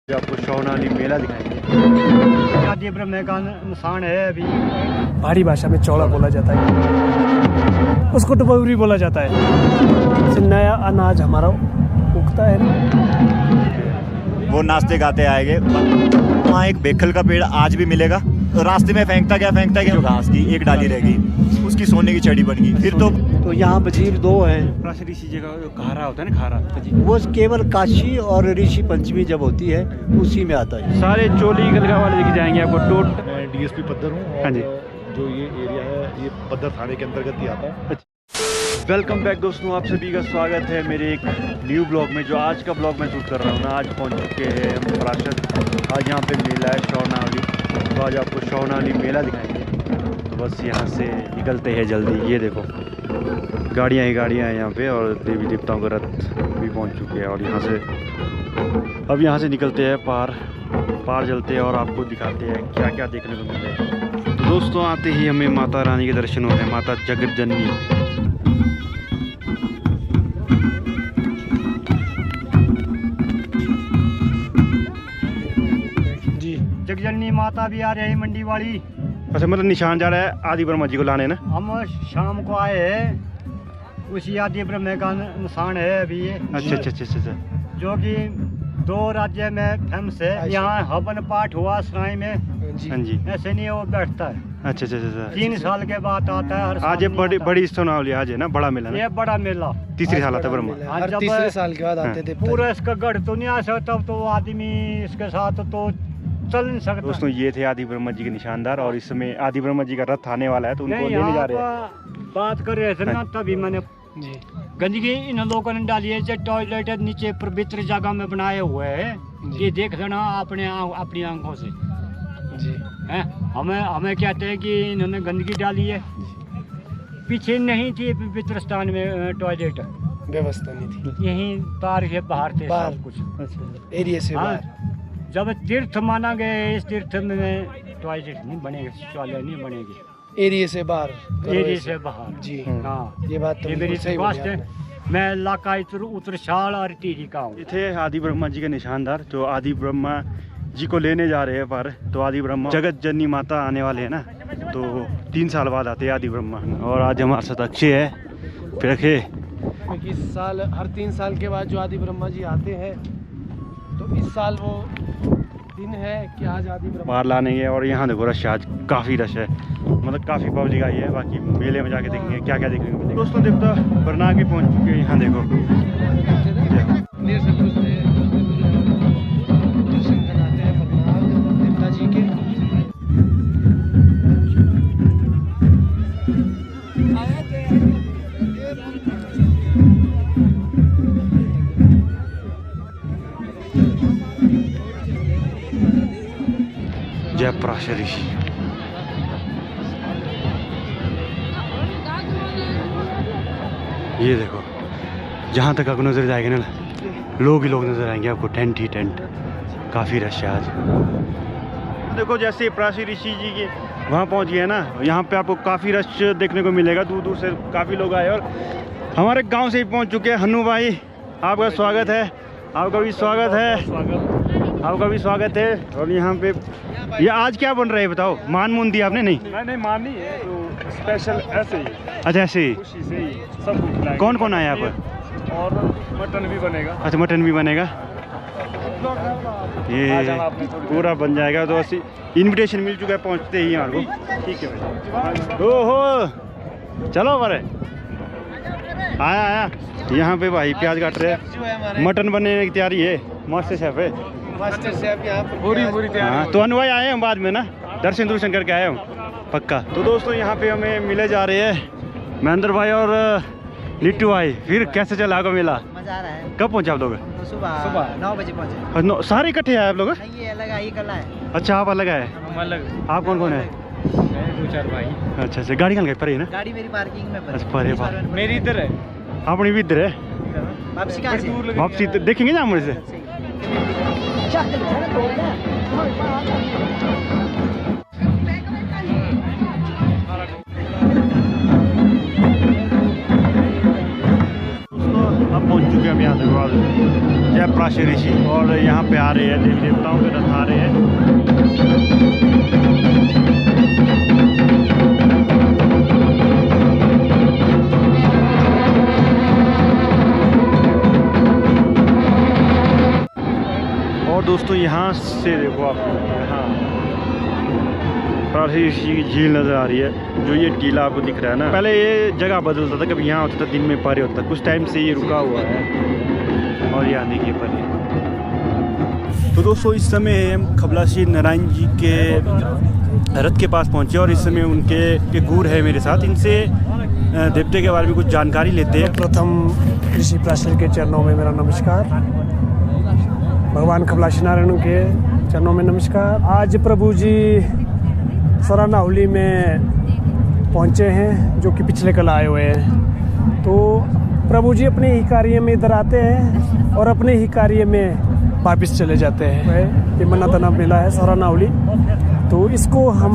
आपको शौनाली मेला दिखाएंगे। आदि ब्रह्म का निशान है। अभी पहाड़ी भाषा में चौड़ा बोला जाता है, उसको टपौरी बोला जाता है। जैसे नया अनाज हमारा उगता है ना, वो नाचते गाते आएंगे। वहाँ एक बेखल का पेड़ आज भी मिलेगा। तो रास्ते में फेंकता गया जो घास की एक डाली रह गई, उसकी सोने की छड़ी बन गई। फिर तो यहाँ वजीर दो है। प्राचीन ऋषि जी का जो खारा होता है ना, खारा वो केवल काशी और ऋषि पंचमी जब होती है उसी में आता है। सारे चोली गलगा वाले लेके जाएंगे आपको। टोट मैं डीएसपी पद्दर हूँ। हाँ जी। जो ये एरिया है ये पद्दर थाने के अंतर्गत ही आता है। वेलकम बैक दोस्तों, आप सभी का स्वागत है मेरे एक न्यू ब्लॉग में। जो आज का ब्लॉग मैं शूट कर रहा हूँ ना, आज पहुँच चुके हैं हम पराशर। आज यहाँ पे मेला है शौनाली, तो आज आपको शौनाली मेला दिखाएंगे। तो बस यहाँ से निकलते हैं जल्दी। ये देखो गाड़ियाँ ही गाड़ियाँ हैं यहाँ पे, और देवी देवताओं का रथ भी पहुँच चुके हैं। और यहाँ से अब यहाँ से निकलते हैं पार चलते हैं और आपको दिखाते हैं क्या क्या देखने को मिलता है। तो दोस्तों आते ही हमें माता रानी के दर्शन होते हैं, माता जगत जननी। जगजननी माता भी आ रही है मंडी वाली। अच्छा, मतलब निशान जा रहा है आदि ब्रह्मा जी को लाने ना। हम शाम को आए हैं, उसी आदि ब्रह्म का निशान है अभी ये। अच्छा। जो कि 2 राज्य में फेमस है। यहाँ हवन पाठ हुआ सराय में। हाँ जी। ऐसे नहीं वो बैठता है। अच्छा। 3 साल के बाद आता है। हर आज ये साल नहीं आता। बड़ी सोनावली आज है ना, बड़ा मेला ना। ये बड़ा मेला तीसरी साल आता है ब्रह्मा। आज जब तीसरे साल के बाद आते थे। पूरा इसका गढ़ तो नहीं आ सकता, तो आदमी इसके साथ तो चल नहीं सकता। दोस्तों ये थे आदि ब्रह्मा जी के निशानदार, और इस समय आदि ब्रह्मा जी का रथ आने वाला है, तो उनको नहीं, लेने जा रहे हैं। आप बात कर रहे थे ना, तभी मैंने गंदगी इन लोगों ने डाली है। जो टॉयलेट नीचे पवित्र जगह में बनाए हुए हैं, ये देख लेना अपनी आंखों से जी। हैं। हमें कहते हैं कि इन्होंने गंदगी डाली है। पीछे नहीं थी पवित्र स्थान में टॉयलेट, व्यवस्था नहीं थी, यहीं तार से बाहर थे बाहर। सब कुछ। एरिया से हाँ, बाहर। जब तीर्थ माना गया, इस तीर्थ में टॉयलेट नहीं बनेगा, शौचालय नहीं बनेगी। एरिया से बाहर, एरिया से बाहर। जी। हाँ, ये बात तो ये मेरी बिल्कुल सही रिक्वेस्ट बोली है। आपने। मैं इलाका उत्तरशाल और टीरी का हूँ। ये थे आदि ब्रह्मा जी के निशानदार, जो आदि ब्रह्मा जी को लेने जा रहे हैं पर। तो आदि ब्रह्मा जगत जननी माता आने वाले हैं ना, तो 3 साल बाद आते हैं आदि ब्रह्मा। और आज हमारे साथ अक्षय है। फिर अक्षय, क्योंकि इस साल हर 3 साल के बाद जो आदि ब्रह्मा जी आते हैं, तो इस साल वो दिन है कि आज आदि ब्रह्मा बाहर लाने हैं। और यहाँ देखो रश, आज काफ़ी रश है, मतलब काफ़ी पब्लिक आई है। बाकी मेले में जाके देखेंगे क्या क्या देखने को मिलेगा। दोस्तों देवता बरनाग भी पहुँच चुके हैं। यहाँ देखो दर्शन कराते हैं भगवान देवता जी के। जय पराशर ऋषि। ये देखो जहाँ तक आपको नजर जाएगा ना, लोग ही लोग नजर आएंगे आपको, टेंट ही टेंट। काफ़ी रश है आज। देखो जैसे पराशर ऋषि जी के वहाँ पहुँच गए ना, यहाँ पे आपको काफ़ी रश देखने को मिलेगा। दूर दूर से काफ़ी लोग आए, और हमारे गांव से ही पहुँच चुके हैं। हन्नू भाई आपका स्वागत है। आपका भी स्वागत है। और यहाँ पे ये आज क्या बन रहा है बताओ? मान मून दिया आपने? नहीं मान नहीं है, तो स्पेशल ऐसे ही अच्छा, ऐसे ही। खुशी से ही सबको खिलाएंगे। कौन कौन आया यहाँ पर? और मटन भी बनेगा। अच्छा, मटन भी बनेगा। आ ये जाना आपने थोड़ी पूरा बन जाएगा। तो ऐसी इनविटेशन मिल चुका है पहुँचते ही यहाँ को। ठीक है भाई। ओहो चलो बड़े आया। यहाँ पे भाई प्याज काट रहे हैं, मटन बनने की तैयारी है। मास्टर शेफ है। मास्टर साहब यहाँ पर पूरी हाँ, तो अनुभाई आए हम बाद में ना, दर्शन करके आए हम पक्का। तो दोस्तों यहाँ पे हमें मिले जा रहे हैं महेंद्र भाई और लिट्टू भाई। फिर कैसे चला आपका मेला? मजा आ रहा है। कब पहुँचे आप लोग? तो सुबह 9 बजे पहुंचे। सारे इकट्ठे आए आप लोग? नहीं, ये अलग आई कल है। अच्छा, आप अलग आए। अलग। आप कौन है? 2-4 भाई। अच्छा, गाड़ी कहाँ गई? परे है ना? गाड़ी मेरी पार्किंग में अच्छा, परे बाहर। मेरी इधर है। अपनी भी इधर है। वापसी कहाँ से? वापसी तो देखेंगे ना हम से। अब पहुंच चुके हैं हम यहाँ देखो। जय है प्राचीन ऋषि और यहाँ पे आ रहे हैं देवी देवताओं के रथ आ रहे हैं। और दोस्तों यहाँ से देखो आप, यहाँ प्राचीन ऋषि की झील नज़र आ रही है। जो ये टीला आपको दिख रहा है ना, पहले ये जगह बदलता था, कभी यहाँ होता था दिन में पारे होता था, कुछ टाइम से ये रुका हुआ है। और यहाँ देखिए पारे। तो दोस्तों इस समय हम खबलाशी नारायण जी के रथ के पास पहुँचे और इस समय उनके गुरु है मेरे साथ। इनसे देवते के बारे में कुछ जानकारी लेते हैं। प्रथम ऋषि प्राचीन के चरणों में मेरा नमस्कार, भगवान खबलाशी नारायण के चरणों में नमस्कार। आज प्रभु जी सरानाहुली में पहुंचे हैं, जो कि पिछले कल आए हुए हैं। तो प्रभु जी अपने ही कार्य में इधर आते हैं और अपने ही कार्य में वापस चले जाते हैं। ये मन्नतना मेला है सरानाहुली, तो इसको हम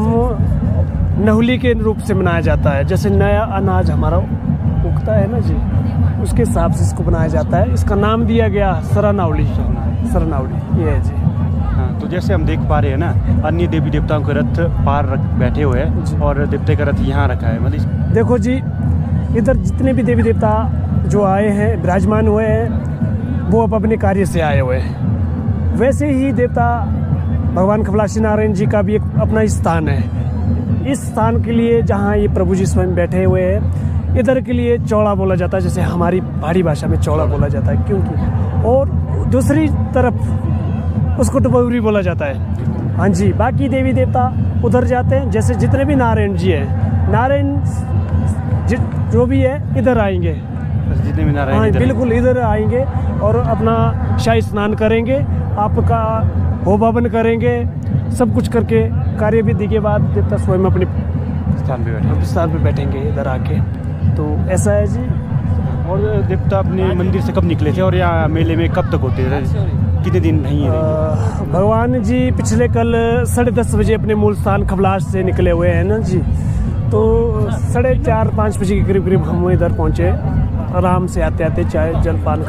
नहुली के रूप से मनाया जाता है। जैसे नया अनाज हमारा उगता है ना जी, उसके हिसाब से इसको बनाया जाता है। इसका नाम दिया गया सरानाहुली। सरानाहुली ये है जी। हाँ, तो जैसे हम देख पा रहे हैं ना, अन्य देवी देवताओं के रथ पार बैठे हुए हैं और देवते का रथ यहाँ रखा है। मतलब देखो जी, इधर जितने भी देवी देवता जो आए हैं, विराजमान हुए हैं, वो अब अपने कार्य से आए हुए हैं। वैसे ही देवता भगवान खबलाशी नारायण जी का भी एक अपना स्थान है। इस स्थान के लिए जहाँ ये प्रभु जी स्वयं बैठे हुए हैं, इधर के लिए चौड़ा बोला जाता है, जैसे हमारी पहाड़ी भाषा में चौड़ा बोला जाता है, क्योंकि और दूसरी तरफ उसको टपौरी बोला जाता है। हाँ जी, बाकी देवी देवता उधर जाते हैं। जैसे जितने भी नारायण जी हैं, नारायण जो भी है इधर आएंगे, जितने भी नारायण हाँ बिल्कुल इधर आएंगे और अपना शाही स्नान करेंगे, आपका होम हवन करेंगे, सब कुछ करके कार्य विधि के बाद देवता स्वयं अपने स्थान पे बैठेंगे इधर आके। तो ऐसा है जी। और देवता अपने मंदिर से कब निकले थे और यहाँ मेले में कब तक होते थे, कितने दिन नहीं है? भगवान जी पिछले कल 10:30 बजे अपने मूल स्थान खबलाश से निकले हुए हैं ना जी। तो 4:30-5 बजे के करीब करीब हम इधर पहुँचे, आराम से आते आते चाय जलपान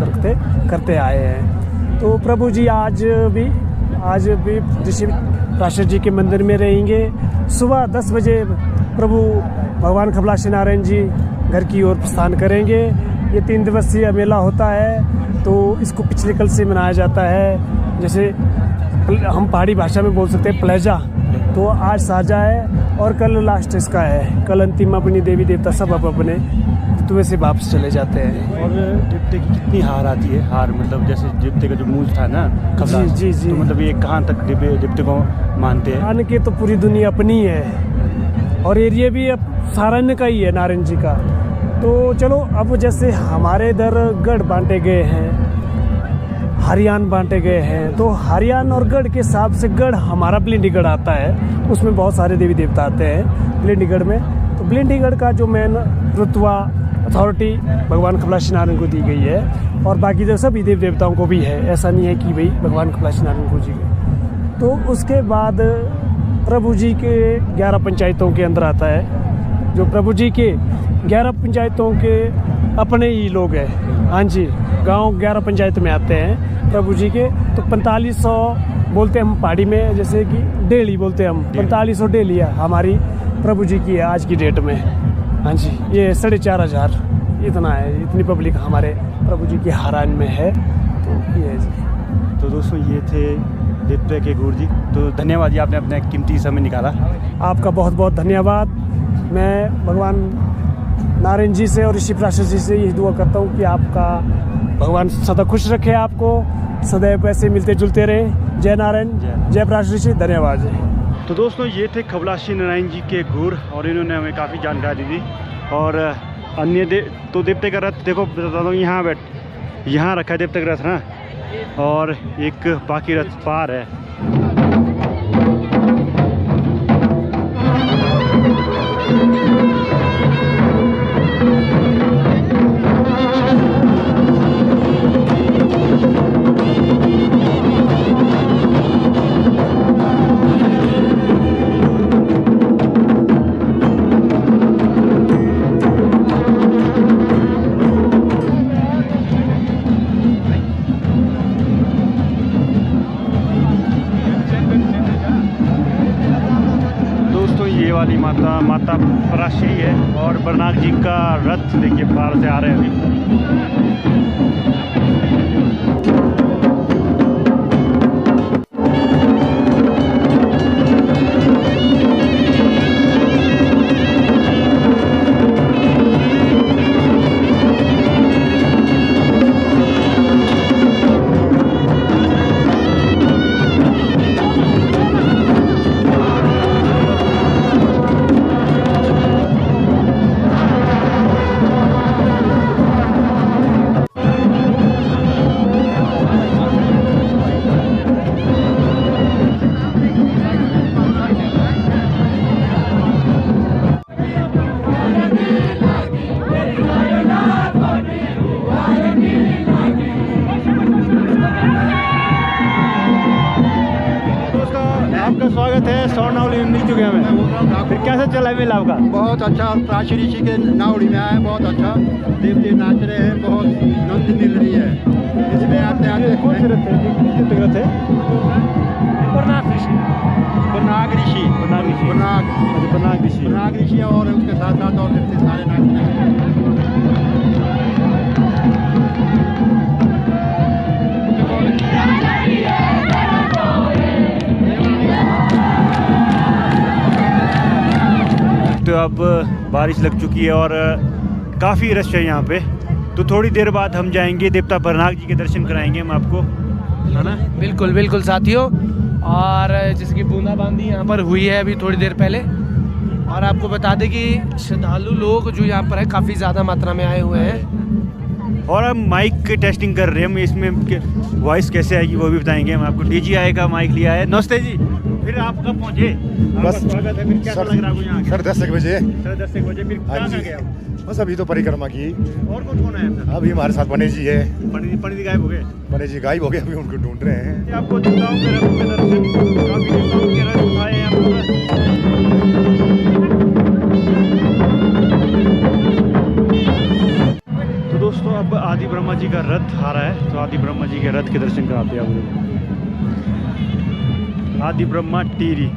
करते आए हैं। तो प्रभु जी आज भी ऋषि प्राचीन जी के मंदिर में रहेंगे। सुबह 10 बजे प्रभु भगवान खबलाशी नारायण जी घर की ओर प्रस्थान करेंगे। ये 3 दिवसीय मेला होता है, तो इसको पिछले कल से मनाया जाता है। जैसे हम पहाड़ी भाषा में बोल सकते हैं प्लेजा, तो आज साजा है और कल लास्ट इसका है। कल अंतिम अपनी देवी देवता सब अपने ऋतु से वापस चले जाते हैं। और देवते की कितनी हार आती है? हार मतलब जैसे देवते का जो मूल था ना खबलाश, जी, तो मतलब ये कहाँ तक देवते को मानते हैं? आने के तो पूरी दुनिया अपनी है और एरिया भी अब सारण्य का ही है नारायण जी का। तो चलो, अब जैसे हमारे इधर गढ़ बांटे गए हैं, हरियाण बांटे गए हैं, तो हरियाण और गढ़ के हिसाब से गढ़ हमारा ब्लिंडीगढ़ आता है, उसमें बहुत सारे देवी देवता आते हैं ब्लिंडीगढ़ में। तो ब्लिंडीगढ़ का जो मेन रुतबा अथॉरिटी भगवान खबलाशी नारायण को दी गई है और बाकी जो सभी देवी देवताओं को भी है। ऐसा नहीं है कि भाई भगवान खबलाशी नारायण को दी गई। तो उसके बाद प्रभु जी के 11 पंचायतों के अंदर आता है। जो प्रभु जी के 11 पंचायतों के अपने ही लोग हैं। हाँ जी, गांव 11 पंचायत में आते हैं प्रभु जी के। तो 4500 बोलते हैं हम पहाड़ी में, जैसे कि डेली बोलते हैं हम, 4500 डेली है हमारी प्रभु जी की है आज की डेट में। हाँ जी, ये 4500 इतना है, इतनी पब्लिक हमारे प्रभु जी की हरान में है। तो ये है जी। तो दोस्तों ये थे देवते के गुरु जी। तो धन्यवाद जी, आपने अपना कीमती समय निकाला। आपका बहुत बहुत धन्यवाद। मैं भगवान नारायण जी से और ऋषि प्राचीन जी से यही दुआ करता हूँ कि आपका भगवान सदा खुश रखे, आपको सदैव ऐसे मिलते जुलते रहे। जय नारायण, जय प्राचीन ऋषि, धन्यवाद जी। तो दोस्तों ये थे खबलाशी नारायण जी के गुरु और इन्होंने हमें काफ़ी जानकारी दी। और अन्य देवते का रथ देखो, बता दो, यहाँ रखा है देवते का रथ ना, और एक बाकी रथ पार है। वाली माता माता पराशरी है और बरनाग जी का रथ देखिए बाहर से आ रहे हैं अभी। आपका स्वागत है स्वर्णावली में मिल चुके हैं। फिर कैसे चला है मेला आपका? बहुत अच्छा। प्राची ऋषि के नावड़ी में आए, बहुत अच्छा। देवते नाच रहे हैं, बहुत नंद मिल रही है इसमें आते आते। कौन से रथ है? बरनाग ऋषि, बरनाग ऋषि, बरनाग ऋषि और उसके साथ साथ और देवते सारे नाच रहे हैं। तो अब बारिश लग चुकी है और काफ़ी रश है यहाँ पे, तो थोड़ी देर बाद हम जाएंगे देवता बरनाग जी के दर्शन कराएंगे हम आपको, है ना? बिल्कुल बिल्कुल साथियों, और जिसकी बूंदाबांदी यहाँ पर हुई है अभी थोड़ी देर पहले। और आपको बता दें कि श्रद्धालु लोग जो यहाँ पर है काफ़ी ज़्यादा मात्रा में आए हुए हैं। और हम माइक की टेस्टिंग कर रहे हैं, हम इसमें वॉइस कैसे आएगी वो भी बताएंगे हम आपको। DJI का माइक लिया है। नमस्ते जी, फिर आप कब पहुँचे? बस स्वागत है। फिर कैसा लग रहा है आपको यहाँ? 10:30 बजे। 10:30 बजे। फिर हाँ कहाँ जी। गए आप? बस अभी तो परिक्रमा की। और कौन कौन है आपका? अभी हमारे साथ पंडित जी है। पंडित जी गायब हो गए? पंडित जी गायब हो गए, अभी उनको ढूंढ रहे हैं। आपको देवताओं के रथ के दर्शन, काफी देवताओं के रथ उठाए हैं आपको। तो दोस्तों अब आदि ब्रह्मा जी का रथ आ रहा है, तो आदि ब्रह्मा जी के रथ के दर्शन कराते हैं आप। आदि ब्रह्मा टीरी।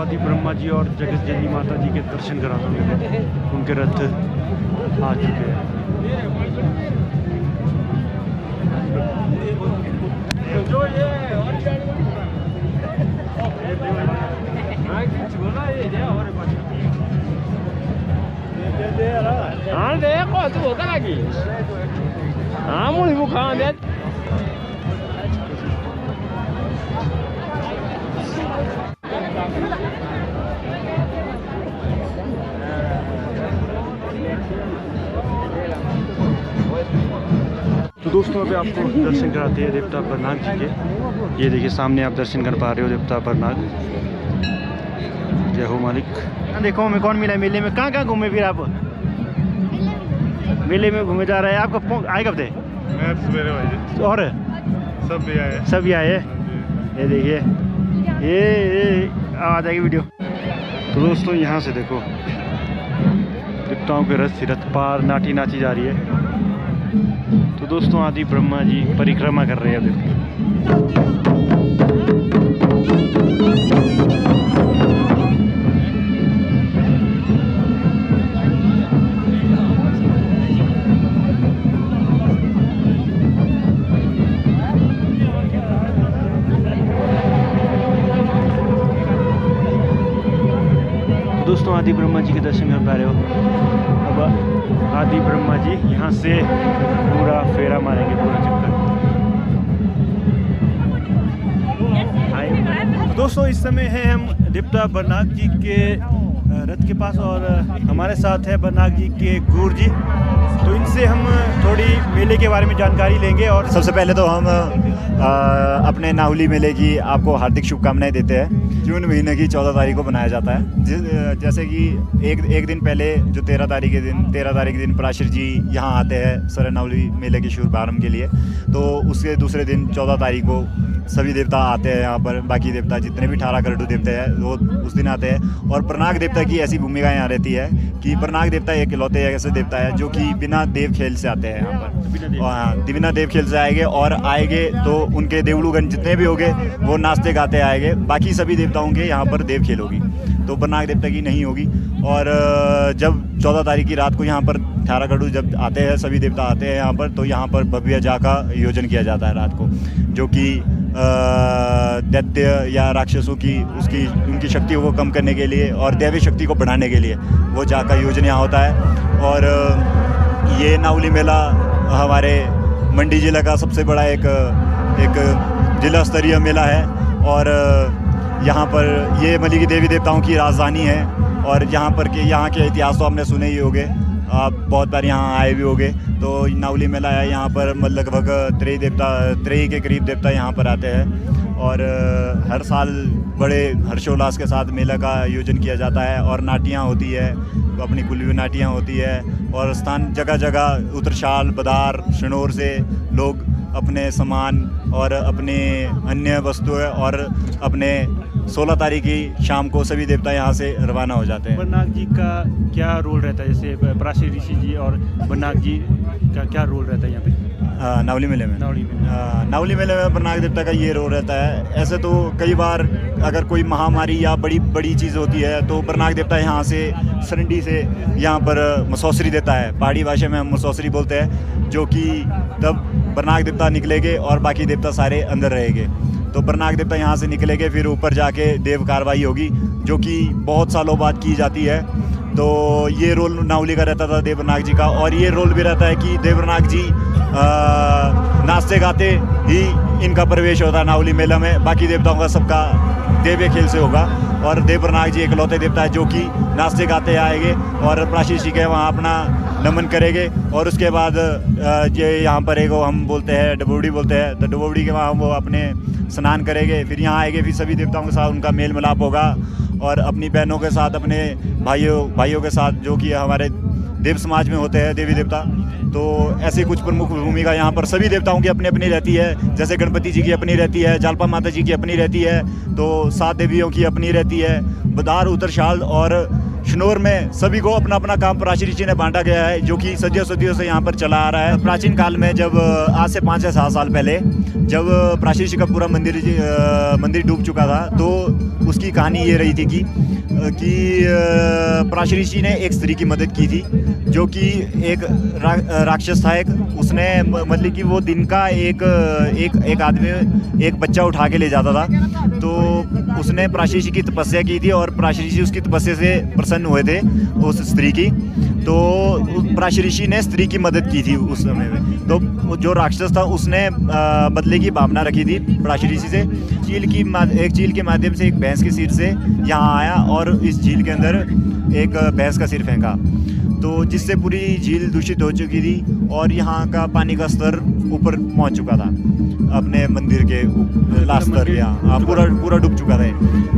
आदि ब्रह्मा जी और जगत जननी माता जी के दर्शन कराता हूँ। उनके रथ आ चुके हैं। तो दोस्तों अभी आपको दर्शन कराते हैं देवता बरनाग जी के। ये देखिए सामने आप दर्शन कर पा रहे हो देवता बरनाग। जय हो मालिक। देखो हमें कौन मिला मेले में? कहाँ घूमे फिर आप? मेले में घूमे जा रहे हैं। आपको आए कब थे? मैं सवेरे भाई। और सब भी आए। सब ही आए। ये देखिए ये आ जाएगी वीडियो। तो दोस्तों यहाँ से देखो देवताओं के रथ पार नाटी नाची जा रही है। तो दोस्तों आदि ब्रह्मा जी परिक्रमा कर रहे हैं देखो। दोस्तों आदि ब्रह्मा जी के दर्शन कर पा रहे हो। अब आदि ब्रह्मा जी यहाँ से पूरा फेरा मारेंगे, पूरा चक्कर। तो दोस्तों इस समय है हम देवता बरनाग जी के रथ के पास और हमारे साथ है बरनाग जी के गुरु जी। तो इनसे हम थोड़ी मेले के बारे में जानकारी लेंगे। और सबसे पहले तो हम अपने नाहुली मेले की आपको हार्दिक शुभकामनाएं देते हैं। जून महीने की 14 तारीख को बनाया जाता है। जैसे कि एक दिन पहले जो 13 तारीख के दिन पराशर जी यहाँ आते हैं सर नाहुली मेले के शुभारंभ के लिए, तो उसके दूसरे दिन 14 तारीख को सभी देवता आते हैं यहाँ पर। बाकी देवता जितने भी 18 करोड़ देवता है वो उस दिन आते हैं। और प्रनाग देवता की ऐसी भूमिका यहाँ रहती है कि प्रनाग देवता एक इकलौते ऐसे देवता है जो कि बिना देव खेल से आते हैं यहाँ पर। बिना देव खेल से आएंगे तो उनके देवलूगण जितने भी होंगे वो नाचते गाते आएंगे। बाकी सभी देवताओं के यहाँ पर देव खेल होगी, तो प्रनाग देवता की नहीं होगी। और जब 14 तारीख की रात को यहाँ पर 18 करोड़ जब आते हैं, सभी देवता आते हैं यहाँ पर, तो यहाँ पर भव्य जा का आयोजन किया जाता है रात को, जो कि दैत्य या राक्षसों की उनकी शक्तियों को कम करने के लिए और दैवी शक्ति को बढ़ाने के लिए वो जा का आयोजन यहाँ होता है। और ये नाहुली मेला हमारे मंडी जिला का सबसे बड़ा एक जिला स्तरीय मेला है। और यहाँ पर ये मलिकी देवी देवताओं की राजधानी है। और यहाँ के इतिहास तो आपने सुने ही होंगे, आप बहुत बार यहाँ आए भी होंगे। तो नाहुली मेला है, यहाँ पर लगभग 23 के करीब देवता यहाँ पर आते हैं। और हर साल बड़े हर्षोल्लास के साथ मेला का आयोजन किया जाता है। और नाटियाँ होती है, अपनी कुलवी नाटियाँ होती है। और स्थान जगह जगह उतरशाल बदार शनौर से लोग अपने सामान और अपने अन्य वस्तुएं और अपने 16 तारीख की शाम को सभी देवता यहाँ से रवाना हो जाते हैं। प्रनाग जी का क्या रोल रहता है? जैसे पराशर ऋषि जी और प्रनाग जी का क्या रोल रहता है यहाँ पे नाहुली मेले में? नाहुली मेले में प्रनाग देवता का ये रोल रहता है। ऐसे तो कई बार अगर कोई महामारी या बड़ी चीज़ होती है तो प्रनाग देवता यहाँ से सरंडी से यहाँ पर मसौसरी देता है। पहाड़ी भाषा में हम मसौसरी बोलते हैं, जो कि तब प्रनाग देवता निकलेंगे और बाकी देवता सारे अंदर रहेंगे। तो प्रनाग देवता यहाँ से निकलेंगे, फिर ऊपर जाके देव कार्रवाई होगी, जो कि बहुत सालों बाद की जाती है। तो ये रोल नाहुली का रहता था देवनाग जी का। और ये रोल भी रहता है कि देवनाग जी नाचते गाते ही इनका प्रवेश होता है नाहुली मेला में। बाकी देवताओं का सबका देव्य खेल से होगा। और देवनाग जी एकलौते देवता है जो कि नाचते गाते आएंगे और पराशर ऋषि के वहाँ अपना नमन करेंगे। और उसके बाद ये यहाँ पर एक हम बोलते हैं डबोवड़ी बोलते हैं, तो डबोवड़ी के वहाँ वो अपने स्नान करेंगे, फिर यहाँ आएंगे, फिर सभी देवताओं के साथ उनका मेल मिलाप होगा। और अपनी बहनों के साथ, अपने भाइयों के साथ, जो कि हमारे देव समाज में होते हैं देवी देवता। तो ऐसी कुछ प्रमुख भूमिका यहाँ पर सभी देवताओं की अपनी अपनी रहती है। जैसे गणपति जी की अपनी रहती है, जालपा माता जी की अपनी रहती है, तो 7 देवियों की अपनी रहती है। बदार, उतरशाल और शनौर में सभी को अपना अपना काम पराशर ऋषि ने बांटा गया है, जो कि सदियों से यहाँ पर चला आ रहा है। प्राचीन काल में जब आज से 5 या 7 साल पहले जब पराशर ऋषि का पूरा मंदिर डूब चुका था, तो उसकी कहानी ये रही थी कि पराशर ऋषि ने एक स्त्री की मदद की थी, जो कि एक राक्षस था। उसने मतलब कि वो दिन का एक आदमी एक बच्चा उठा के ले जाता था। तो उसने पराशर ऋषि की तपस्या की थी और पराशर ऋषि उसकी तपस्या से प्रसन्न हुए थे उस स्त्री की। तो पराशर ऋषि ने स्त्री की मदद की थी उस समय में। तो जो राक्षस था उसने बदले की भावना रखी थी पराशर ऋषि से। एक चील के माध्यम से एक भैंस के सिर से यहाँ आया और इस झील के अंदर एक भैंस का सिर फेंका, तो जिससे पूरी झील दूषित हो चुकी थी और यहाँ का पानी का स्तर ऊपर पहुँच चुका था। अपने मंदिर के लास्ट स्तर यहाँ पूरा डूब चुका था।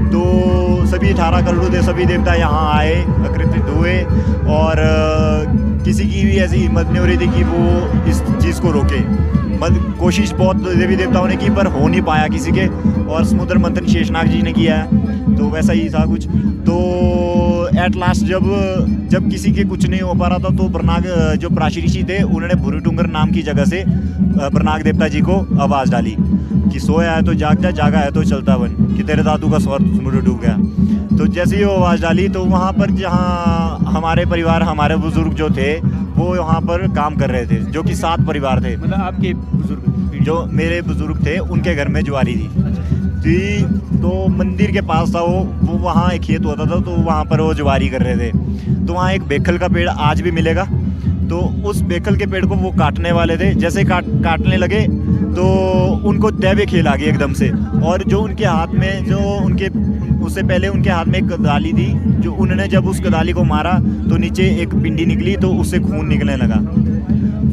तो सभी 18 करोड़ सभी देवता यहाँ आए, एकत्रित हुए। और किसी की भी ऐसी हिम्मत नहीं हो रही थी कि वो इस चीज़ को रोके। कोशिश बहुत देवी देवताओं ने की, पर हो नहीं पाया किसी के। और समुद्र मंथन शेषनाग जी ने किया है, तो वैसा ही था कुछ। तो एट लास्ट जब किसी के कुछ नहीं हो पा रहा था, तो जो पराशर ऋषि थे उन्होंने भूरीडूंगर नाम की जगह से प्रनाग देवता जी को आवाज़ डाली कि सोया है तो जाग जा, जागा है तो चलता बन, कि तेरे दादू का स्वर समुद्र डूब गया। तो जैसे ही वो आवाज़ डाली, तो वहाँ पर जहाँ हमारे परिवार, हमारे बुजुर्ग जो थे वो यहाँ पर काम कर रहे थे, जो कि 7 परिवार थे। मतलब आपके बुजुर्ग? जो मेरे बुजुर्ग थे उनके घर में ज्वारी थी। तो मंदिर के पास था वो वहाँ एक खेत होता था, तो वहाँ पर वो ज्वारी कर रहे थे। तो वहाँ एक बेखल का पेड़ आज भी मिलेगा। तो उस बेखल के पेड़ को वो काटने वाले थे। जैसे काटने लगे तो उनको दैव्य खेल आ गई एकदम से। और जो उनके हाथ में उससे पहले उनके हाथ में एक कदाली थी, जो उन्होंने जब उस कदाली को मारा तो नीचे एक पिंडी निकली, तो उससे खून निकलने लगा।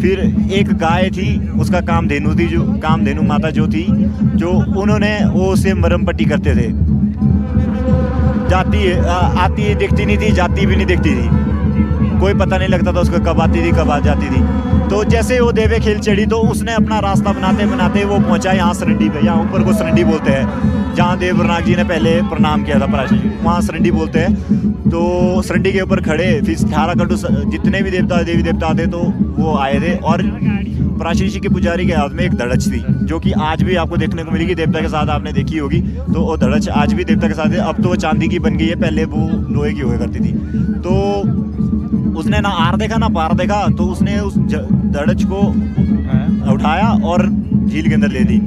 फिर एक गाय थी, उसका कामधेनु थी, जो कामधेनु माता जो थी, जो उन्होंने वो उसे मरहम पट्टी करते थे। जाती आती दिखती नहीं थी, जाती भी नहीं दिखती थी, कोई पता नहीं लगता था उसका कब आती थी कब आ जाती थी। तो जैसे वो देवे खेल चढ़ी तो उसने अपना रास्ता बनाते बनाते वो पहुंचा यहाँ सरंडी पे, यहाँ ऊपर को सरंडी बोलते हैं, जहाँ देवनाग जी ने पहले प्रणाम किया था पराशर जी, वहाँ सरंडी बोलते हैं। तो सरंडी के ऊपर खड़े, फिर 18 कटु जितने भी देवता देवी देवता थे तो वो आए थे, और पराशर जी के पुजारी के हाथ में एक धड़च थी, जो कि आज भी आपको देखने को मिलेगी, देवता के साथ आपने देखी होगी। तो वो धड़च आज भी देवता के साथ है, अब तो वो चांदी की बन गई है, पहले वो लोहे की हुआ करती थी। तो उसने ना आर देखा ना पार देखा, तो उसने उस धड़च को उठाया और झील के अंदर ले दी,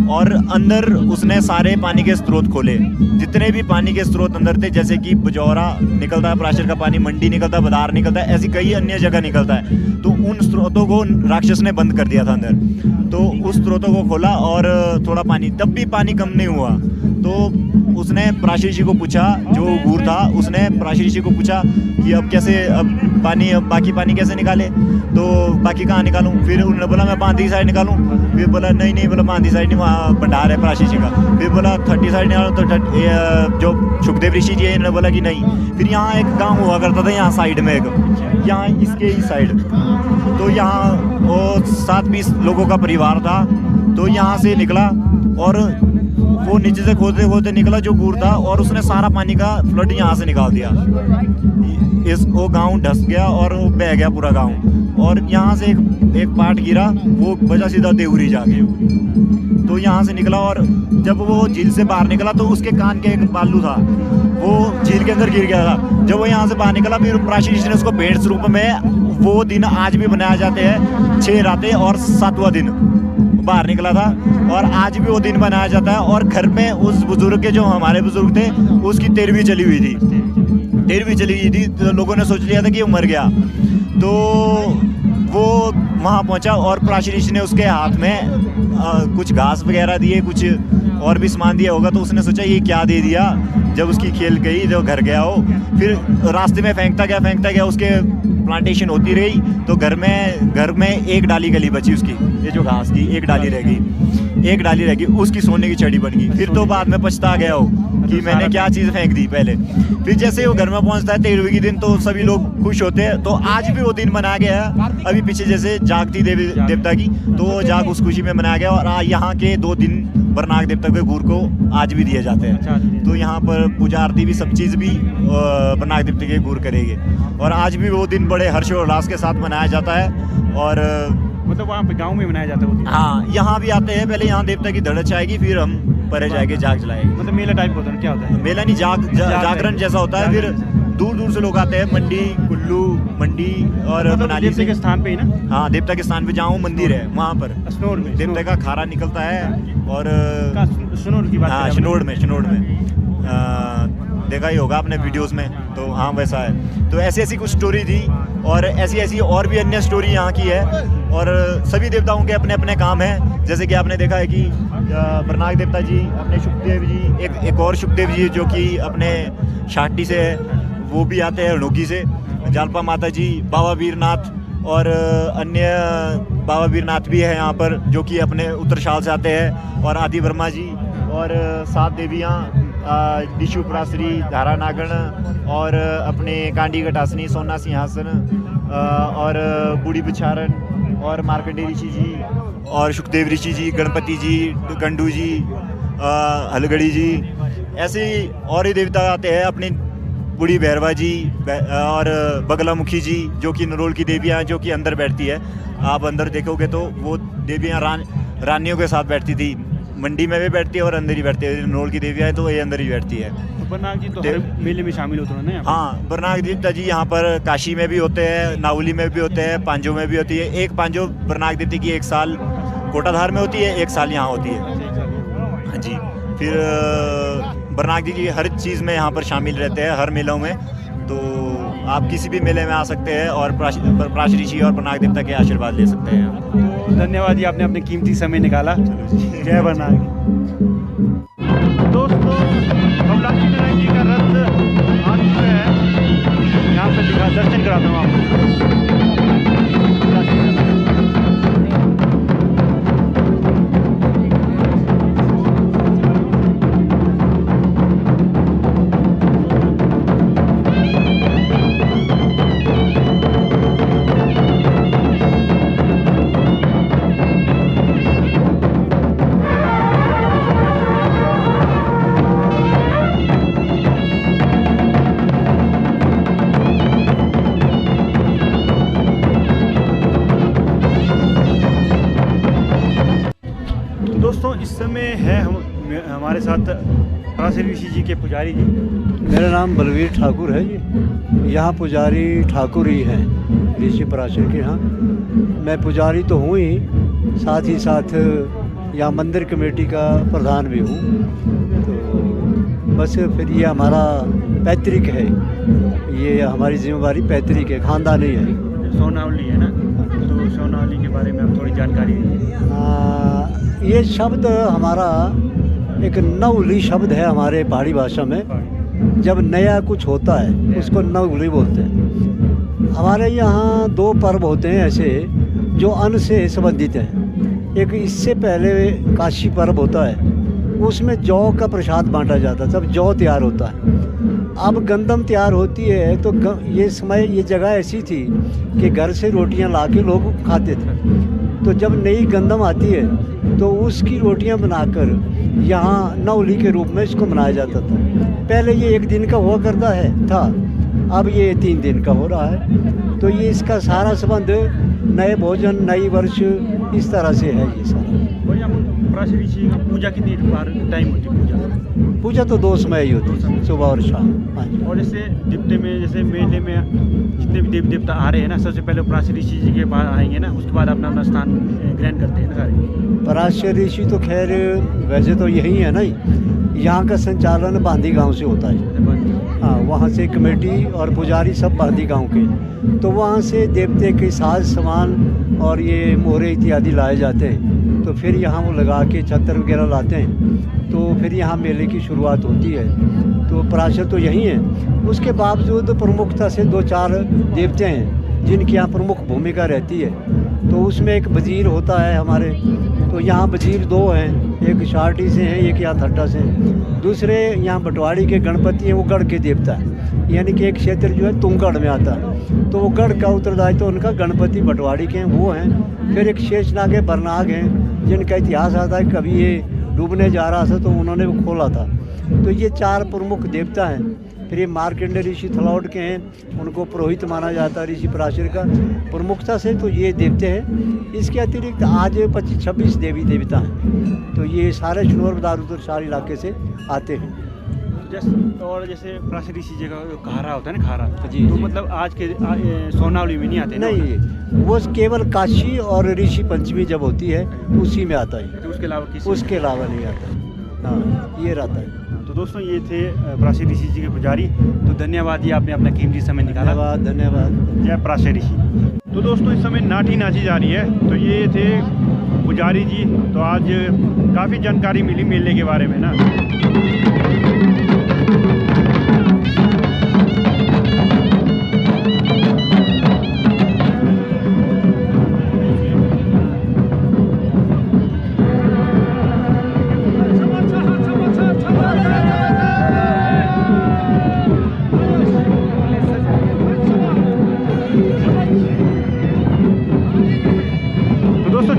और अंदर उसने सारे पानी के स्रोत खोले, जितने भी पानी के स्रोत अंदर थे, जैसे कि बजौरा निकलता है पराशर का पानी, मंडी निकलता है, बदार निकलता है, ऐसी कई अन्य जगह निकलता है। तो उन स्रोतों को राक्षस ने बंद कर दिया था अंदर। तो उस स्रोतों को खोला और थोड़ा पानी, तब भी पानी कम नहीं हुआ। तो उसने पराशर जी को पूछा, जो गूर था, उसने पराशर जी को पूछा कि अब कैसे, अब बाकी पानी कैसे निकाले, तो बाकी कहाँ निकालूं? फिर उन्होंने बोला मैं बांधी साइड निकालूं। फिर बोला नहीं बोला बांधी साइड नहीं, वहाँ भंडार है पराशर जी का। फिर बोला 30 साइड निकालूं, तो जो सुखदेव ऋषि जी है इन्होंने बोला कि नहीं। फिर यहाँ एक गाँव हुआ करता था, यहाँ साइड में एक, यहाँ इसके ही साइड, तो यहाँ वो 7-20 लोगों का परिवार था। तो यहाँ से निकला और वो नीचे से खोदते खोदते निकला जो गूर था, और उसने सारा पानी का फ्लड यहाँ से निकाल दिया। वो गांव ढस गया और वो बह गया पूरा गांव, और यहाँ से एक पार्ट गिरा, वो बजा सीधा देवरी जाके। तो यहाँ से निकला, और जब वो झील से बाहर निकला तो उसके कान के एक बालू था, वो झील के अंदर गिर गया था। जब वो यहाँ से बाहर निकला, फिर पराशर जी ने उसको भेंट स्वरूप में, वो दिन आज भी बनाए जाते हैं, 6 रातें और 7वां दिन बाहर निकला था, और आज भी वो दिन बनाया जाता है। और घर में उस बुजुर्ग के, जो हमारे बुजुर्ग थे, उसकी 13वीं चली हुई थी, 13वीं चली हुई थी। तो लोगों ने सोच लिया था कि वो मर गया। तो वो वहाँ पहुँचा, और पराशर जी ने उसके हाथ में कुछ घास वगैरह दिए, कुछ और भी सामान दिया होगा। तो उसने सोचा ये क्या दे दिया। जब उसकी खेल गई, जब घर गया हो, फिर रास्ते में फेंकता गया, उसके प्लांटेशन होती रही। तो घर में एक डाली गली बची उसकी, ये जो घास की एक डाली रह गई, उसकी सोने की छड़ी बन गई। फिर तो बाद में पछता गया हो कि मैंने क्या चीज़ फेंक दी पहले। फिर जैसे वो घर में पहुंचता है 13वीं के दिन, तो सभी लोग खुश होते हैं। तो आज भी वो दिन मनाया गया है। अभी पीछे जैसे जाग थी देवी देवता की, तो वो जाग उस खुशी में मनाया गया। और यहाँ के 2 दिन बरनाग देवता के गुर को आज भी दिए जाते हैं। तो यहाँ पर पूजा आरती भी, सब चीज़ भी बरनाग देवता के गुर करेंगे। और आज भी वो दिन बड़े हर्षोल्लास के साथ मनाया जाता है। और मतलब वहाँ पे गांव में मनाया जाता है? हाँ, यहाँ भी आते हैं। पहले यहाँ देवता की धड़च आएगी, फिर हम परे जाएंगे, जाग जलाएंगे। मतलब मेला टाइप होता है? क्या होता है मेला? नहीं, जागरण जैसा होता है। फिर दूर दूर से लोग आते हैं, मंडी, कुल्लू मंडी और मनाली देवता के स्थान पे ही ना? हाँ, देवता के स्थान पे, जहाँ मंदिर है वहाँ पर शनोर में देवता का खारा निकलता है। और शनोर की बात? हाँ, शनोर में देखा ही होगा आपने वीडियोस में। तो हाँ, वैसा है। तो ऐसी कुछ स्टोरी थी, और ऐसी और भी अन्य स्टोरी यहाँ की है। और सभी देवताओं के अपने अपने काम हैं। जैसे कि आपने देखा है कि बरनाग देवता जी, अपने सुखदेव जी, एक और सुखदेव जी जो कि अपने शाटी से है, वो भी आते हैं हड़ोकी से। जालपा माता जी, बाबा वीरनाथ, और अन्य बाबा वीरनाथ भी है यहाँ पर, जो कि अपने उत्तरशाल से आते हैं। और आदि वर्मा जी, और 7 देवियाँ, दिशु पराशरी, धारा नागण, और अपने कांडी घटासनी, सोना सिंहासन, और बूढ़ी बिछारन, और मार्कंडेय ऋषि जी, और सुखदेव ऋषि जी, गणपति जी, कंडू जी, हलगड़ी जी, ऐसे और ही देवता आते हैं। अपनी बूढ़ी भैरवा जी, और बगलामुखी जी, जो कि नरोल की देवियाँ, जो कि अंदर बैठती है। आप अंदर देखोगे तो वो देवियाँ रानियों के साथ बैठती थी। मंडी में भी बैठती है और अंदर ही बैठती है। नरोल की देवियाँ है तो ये अंदर ही बैठती है। तो बरनाग जी तो हर मेले में शामिल होते हैं ना? हाँ, बरनाग देवता जी यहाँ पर काशी में भी होते हैं, नावली में भी होते हैं, पांजों में भी होती है। एक पांजो बरनाग देवता की 1 साल कोटाधार में होती है, 1 साल यहाँ होती है। हाँ जी। फिर बरनाग जी हर चीज़ में यहाँ पर शामिल रहते हैं, हर मेलों में। तो आप किसी भी मेले में आ सकते हैं और पराशर ऋषि और बरनाग देवता के आशीर्वाद ले सकते हैं। तो धन्यवाद जी, आपने अपने कीमती समय निकाला। जय बरनाग। दोस्तों, बमलाक्षी नारायण जी का रथ आ चुका है। यहाँ पे दर्शन कराता हूँ आपको। दोस्तों इस समय है हमारे साथ पराशर ऋषि जी के पुजारी जी। मेरा नाम बलवीर ठाकुर है जी। यहाँ पुजारी ठाकुर ही हैं ऋषि पराशर के यहाँ। मैं पुजारी तो हूँ ही, साथ ही साथ यहाँ मंदिर कमेटी का प्रधान भी हूँ। तो बस फिर ये हमारा पैतृक है, ये हमारी जिम्मेवारी पैतृक है, खानदानी है। सोनावली है ना, तो सोनावली के बारे में आप थोड़ी जानकारी दीजिए। ये शब्द हमारा एक नवली शब्द है हमारे पहाड़ी भाषा में। जब नया कुछ होता है उसको नवली बोलते हैं। हमारे यहाँ 2 पर्व होते हैं ऐसे जो अन्न से संबंधित हैं। एक इससे पहले काशी पर्व होता है, उसमें जौ का प्रसाद बांटा जाता है, तब जौ तैयार होता है। अब गंदम तैयार होती है तो ये जगह ऐसी थी कि घर से रोटियां लाके लोग खाते थे। तो जब नई गंदम आती है तो उसकी रोटियां बनाकर यहाँ नवली के रूप में इसको मनाया जाता था। पहले ये 1 दिन का हुआ करता था, अब ये 3 दिन का हो रहा है। तो ये इसका सारा संबंध नए भोजन, नई वर्ष, इस तरह से है ये सारा। पराशर ऋषि का पूजा कितनी बार टाइम होती है? पूजा तो 2 समय ही होती है, सुबह और शाम। हाँ जी। और जैसे दिप्ते में, जैसे मेले में जितने भी देवी देवता आ रहे हैं ना, सबसे पहले पराशर ऋषि जी के पास आएंगे ना, उसके बाद अपना स्थान ग्रहण करते हैं ना सारे। पराशर ऋषि तो खैर वैसे तो यही है ना, यहाँ का संचालन बांदी गांव से होता है। हाँ, वहाँ से कमेटी और पुजारी सब बांदी गांव के, तो वहाँ से देवते के साज सामान और ये मोहरे इत्यादि लाए जाते हैं। तो फिर यहाँ वो लगा के छत्र वगैरह लाते हैं, तो फिर यहाँ मेले की शुरुआत होती है। तो पराशर तो यही है। उसके बावजूद प्रमुखता से 2-4 देवते हैं जिनकी यहाँ प्रमुख भूमिका रहती है। तो उसमें एक वजीर होता है हमारे, तो यहाँ वजीर 2 हैं, एक शारटी से हैं, एक यहाँ थट्टा से हैं। दूसरे यहाँ बटवाड़ी के गणपति हैं, वो गढ़ के देवता है, यानी कि एक क्षेत्र जो है तुंगगढ़ में आता है, तो वो गढ़ का उत्तरदायित्व तो उनका गणपति बटवाड़ी के हैं, वो हैं। फिर एक शेषनाग है, बरनाग हैं, जिनका इतिहास आता है कभी ये डूबने जा रहा था तो उन्होंने वो खोला था। तो ये 4 प्रमुख देवता हैं। फिर ये मार्कंडेय ऋषि थलौट के हैं, उनको पुरोहित माना जाता है ऋषि पराशर का प्रमुखता से। तो ये देवते हैं। इसके अतिरिक्त आज 25-26 देवी देवता हैं। तो ये सारे शनौर दारूतर सारे इलाके से आते हैं। और जैसे पराशर ऋषि जी का खारा होता है ना, खारा जी, तो जी। मतलब आज के सोनावली में नहीं आते ना? नहीं, वो केवल काशी और ऋषि पंचमी जब होती है उसी में आता है, तो उसके अलावा किसी उसके अलावा नहीं आता। हाँ, ये रहता है। तो दोस्तों ये थे पराशर ऋषि जी के पुजारी। तो धन्यवाद, ये आपने अपना कीमती समय निकाला। धन्यवाद। जय पराशर ऋषि। तो दोस्तों इस समय नाटी नाची जा रही है। तो ये थे पुजारी जी। तो आज काफ़ी जानकारी मिली मेले के बारे में ना।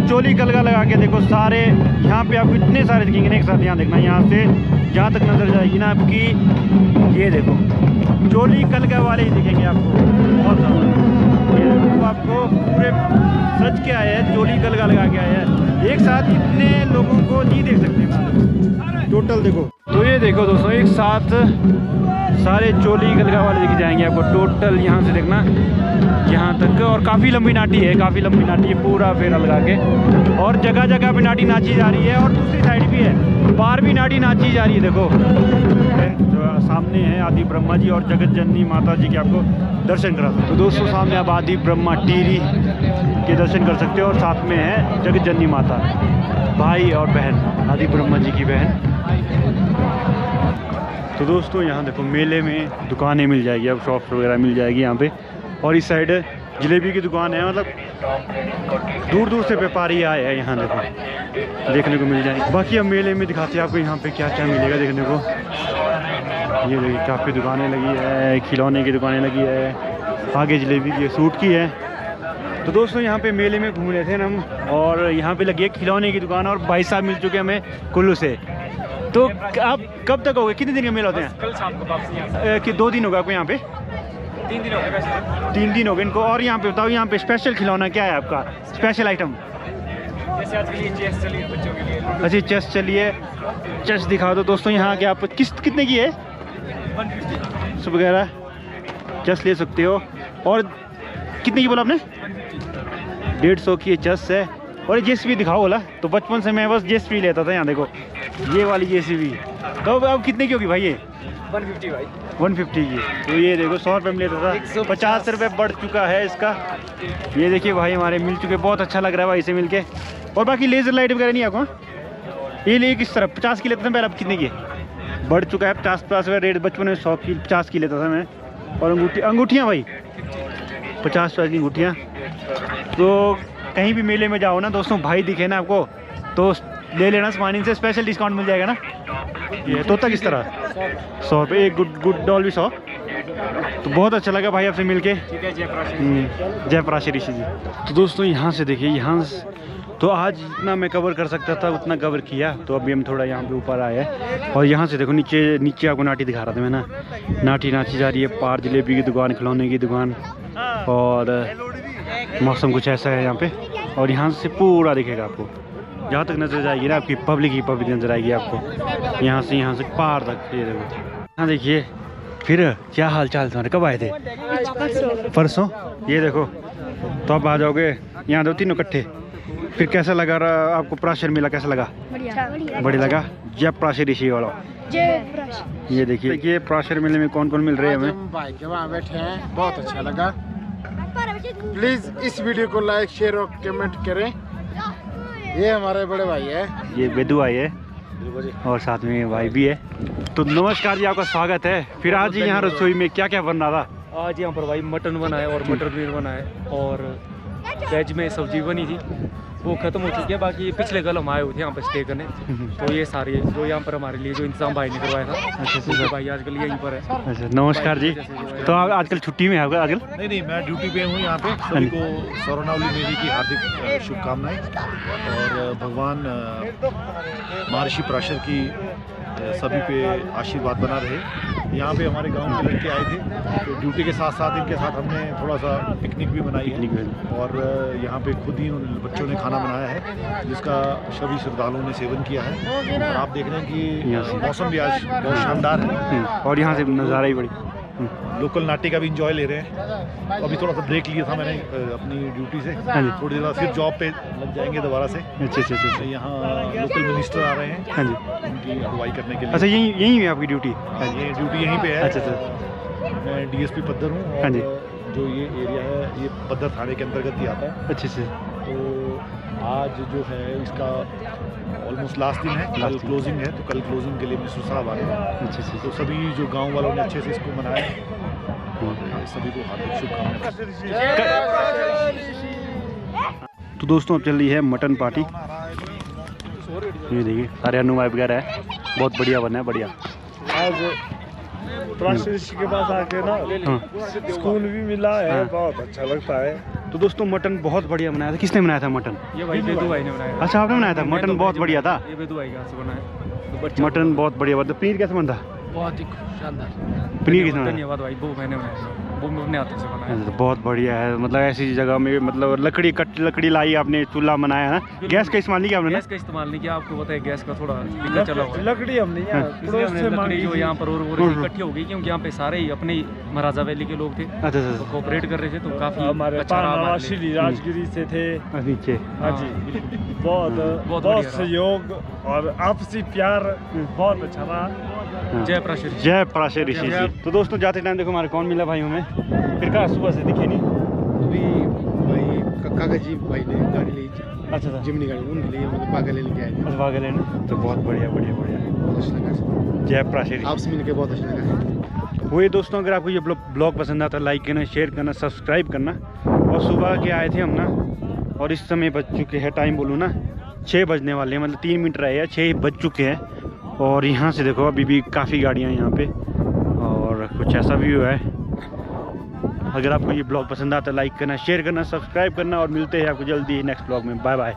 चोली कलगा लगा के देखो सारे, यहाँ पे आपको इतने सारे दिखेंगे ना एक साथ। यहाँ देखना, यहाँ से जहाँ तक नजर जाएगी ना आपकी, ये देखो चोली कलगा वाले ही दिखेंगे आपको बहुत ज़्यादा। ये देखो आपको पूरे सज के आए हैं, चोली कलगा लगा के आए हैं। एक साथ इतने लोगों को नहीं देख सकते टोटल। देखो तो ये देखो दोस्तों, एक साथ सारे चोली कलगा वाले दिख जाएंगे आपको टोटल, यहाँ से देखना यहाँ तक। और काफ़ी लंबी नाटी है, काफ़ी लंबी नाटी है, पूरा फेरा लगा के। और जगह जगह पे नाटी नाची जा रही है। और दूसरी साइड भी है, बाहर भी नाटी नाची जा रही है। देखो जो सामने है आदि ब्रह्मा जी और जगत जननी माता जी के आपको दर्शन करा सकते। तो दोस्तों सामने आप आदि ब्रह्मा टीरी के दर्शन कर सकते हो, और साथ में है जगत जननी माता, भाई और बहन, आदि ब्रह्मा जी की बहन। तो दोस्तों यहाँ देखो मेले में दुकानें मिल जाएगी, अब शॉप्स वगैरह मिल जाएगी यहाँ पे। और इस साइड जलेबी की दुकान है, मतलब दूर दूर से व्यापारी आए हैं यहाँ देखो, देखने को मिल जाएगी। बाकी अब मेले में दिखाते हैं आपको यहाँ पे क्या क्या मिलेगा देखने को। ये देखिए काफ़ी दुकानें लगी है, खिलौने की दुकानें लगी है, आगे जलेबी की, सूट की है। तो दोस्तों यहाँ पे मेले में घूम रहे थे हम, और यहाँ पे लगी है खिलौने की दुकान। और भाई साहब मिल चुके हैं हमें कुल्लू से। तो आप कब तक हो गए, कितने दिन का मेला होते हैं? कल शाम को वापसी। कि 2 दिन होगा आपको यहाँ पे? 3 दिन हो गए वैसे। 3 दिन हो गए इनको। और यहाँ पे बताओ, यहाँ पे स्पेशल खिलौना क्या है आपका, स्पेशल आइटम? जैसे आज के लिए चेस चली है बच्चों के लिए। अच्छा चेस चलिए, चेस दिखा दो दोस्तों यहाँ के। आप कितने की है 150 वगैरह चेस ले सकते हो। और कितने की बोला आपने? 150 की चेस है। और जेसीबी दिखाओ बोला, तो बचपन से मैं बस जेसीबी लेता था। यहाँ देखो ये वाली जेसीबी, तो अब कितने की होगी भाई ये? 150 भाई 150 की। तो ये देखो 100 रुपये में लेता था, 50 रुपये बढ़ चुका है इसका। ये देखिए भाई हमारे मिल चुके, बहुत अच्छा लग रहा है भाई से मिलके। और बाकी लेज़र लाइट वगैरह नहीं आपको? ये लिए किस तरह 50 की लेते थे पहले, अब कितने की बढ़ चुका है? 50 रुपये रेट, बचपन में 100 की 50 की लेता था मैं। और अंगूठियाँ भाई 50 रुपये की अंगूठियाँ। तो कहीं भी मेले में जाओ ना दोस्तों, भाई दिखे ना आपको तो ले लेना, सामान से स्पेशल डिस्काउंट मिल जाएगा ना। ये तोता किस तरह 100 रुपये, एक गुड डॉल भी 100। तो बहुत अच्छा लगा भाई आपसे मिलके। जयप्राशी ऋषि जी। तो दोस्तों यहाँ से देखिए, यहाँ तो आज जितना मैं कवर कर सकता था उतना कवर किया। तो अभी हम थोड़ा यहाँ पे ऊपर आए हैं और यहाँ से देखो नीचे आपको नाटी दिखा रहा था मैं ना। नाटी नाची जा रही है, पार जलेबी की दुकान, खिलौने की दुकान, और मौसम कुछ ऐसा है यहाँ पे। और यहाँ से पूरा दिखेगा आपको, जहाँ तक नजर जाएगी ना आपकी पब्लिक ही पब्लिक नजर आएगी आपको, यहाँ से पार तक। ये देखो यहाँ देखिए। फिर क्या हाल चाल तुम्हारे, कब आए थे? परसों। ये देखो, तो आप आ जाओगे यहाँ, दो तीनों इकट्ठे। फिर कैसा लगा आपको प्राशर मेला, कैसा लगा? बढ़िया लगा। जयप्राशी ऋषि वाला। ये देखिए प्राशर मेले में कौन कौन मिल रहे हैं हमें। भाई के वहाँ बैठे हैं, बहुत अच्छा लगा। प्लीज इस वीडियो को लाइक शेयर और कमेंट करें। ये हमारे बड़े भाई है, ये बेदू भाई है, और साथ में भाई भी है। तो नमस्कार जी, आपका स्वागत है। फिर आज यहाँ रसोई में क्या क्या बन रहा था? आज यहाँ पर भाई मटन बना है और मटर पनीर बना है, और वेज में सब्जी बनी थी, वो खत्म हो चुकी है। बाकी पिछले कल हम आए हुए थे यहाँ पर स्टे करने, तो ये सारे जो यहाँ पर हमारे लिए जो इंतजाम भाई ने करवाया था। अच्छा भाई आजकल यहीं पर है। अच्छा नमस्कार जी। तो आप आजकल छुट्टी में है आजकल? नहीं, मैं ड्यूटी पे हूँ यहाँ पे। सभी को सौरनावली मेले की हार्दिक शुभकामनाएं, और भगवान महर्षि पराशर की सभी पे आशीर्वाद बना रहे। यहाँ पे हमारे गांव के लड़के आए थे, तो ड्यूटी के साथ साथ इनके साथ हमने थोड़ा सा पिकनिक भी बनाई है। और यहाँ पे खुद ही उन बच्चों ने खाना बनाया है, जिसका सभी श्रद्धालुओं ने सेवन किया है। और आप देख रहे हैं कि मौसम भी आज बहुत शानदार है, और यहाँ से नज़ारा ही बड़ी। लोकल नाटी का भी इंजॉय ले रहे हैं। अभी थोड़ा सा ब्रेक लिया था मैंने अपनी ड्यूटी से, थोड़ी देर बाद फिर जॉब पे लग जाएंगे दोबारा से। अच्छा। यहाँ लोकल मिनिस्टर आ रहे हैं, हाँ जी, उनकी अगुवाई करने के लिए। अच्छा यहीं है आपकी ड्यूटी? ये ड्यूटी यहीं पे है। अच्छा। मैं डीएसपी पद्दर हूँ, हाँ जी। जो ये एरिया है ये पद्दर थाने के अंतर्गत ही आता है। अच्छे से। तो आज जो है इसका ऑलमोस्ट लास्ट दिन है, कल क्लोजिंग है, तो कल क्लोजिंग के लिए मिनिस्टर साहब आ रहे हैं। अच्छा। तो सभी जो गांव वालों ने अच्छे से इसको मनाया, और सभी को हार्दिक शुभकामनाएं। तो दोस्तों अब चल रही है मटन पार्टी। ये देखिए सारे अनुवाई वगैरह है, बहुत बढ़िया बना है, बढ़िया। आज प्राशर ऋषि के पास आके ना स्कूल भी मिला है, बहुत अच्छा लगता है। तो दोस्तों मटन बहुत बढ़िया बनाया था। किसने बनाया था मटन? ये भाई बेदू भाई ने बनाया। अच्छा आपने बनाया था? मटन बहुत बढ़िया था। ये बेदू भाई का से बना है, मटन बहुत बढ़िया बना। पनीर कैसे बनता? बहुत ही शानदार। पनीर किसने बनाया? धन्यवाद भाई, वो मैंने बनाया, वो मैं अपने हाथों से बनाया। तो बहुत बढ़िया है, मतलब ऐसी जगह में, मतलब लकड़ी लाई आपने, चूल्हा बनाया ना। गैस का इस्तेमाल नहीं किया आपने? गैस का इस्तेमाल नहीं किया, आपको पता है गैस का थोड़ा दिक्कत चला हुआ है। लकड़ी हमने लकड़ी जो यहाँ पर और इकट्ठी हो गई, क्योंकि यहाँ पे सारे ही अपने महाराजा वैली के लोग थे। अच्छा। कोऑपरेट कर रहे थे, तो काफी हमारे श्री राजगिरी से थे नीचे। हाँ जी, बहुत सहयोग और आपसी प्यार बहुत अच्छा रहा। जयप्राशी ऋषि जी। तो दोस्तों जाते टाइम देखो हमारे कौन मिला भाई हमें, फिर कहा सुबह से दिखे नहीं। अभी भाई काका जी भाई ने गाड़ी ली, अच्छा जिमनी गाड़ी उनके लिए, मतलब पागल लेके आए। पागल है ना, तो बहुत बढ़िया। बहुत अच्छा लगा, जयप्राशी आपसे मिलकर बहुत अच्छा लगा। वही दोस्तों, अगर आपको ये ब्लॉग पसंद आता है लाइक करना, शेयर करना, सब्सक्राइब करना। और सुबह के आए थे हम ना, और इस समय बज चुके हैं, टाइम बोलूँ ना 6 बजने वाले हैं, मतलब 3 मिनट रहे हैं, 6 बज चुके हैं। और यहाँ से देखो अभी भी काफ़ी गाड़ियाँ हैं यहाँ पे, और कुछ ऐसा व्यू है। अगर आपको ये ब्लॉग पसंद आता है लाइक करना, शेयर करना, सब्सक्राइब करना, और मिलते हैं आपको जल्दी नेक्स्ट ब्लॉग में। Bye bye.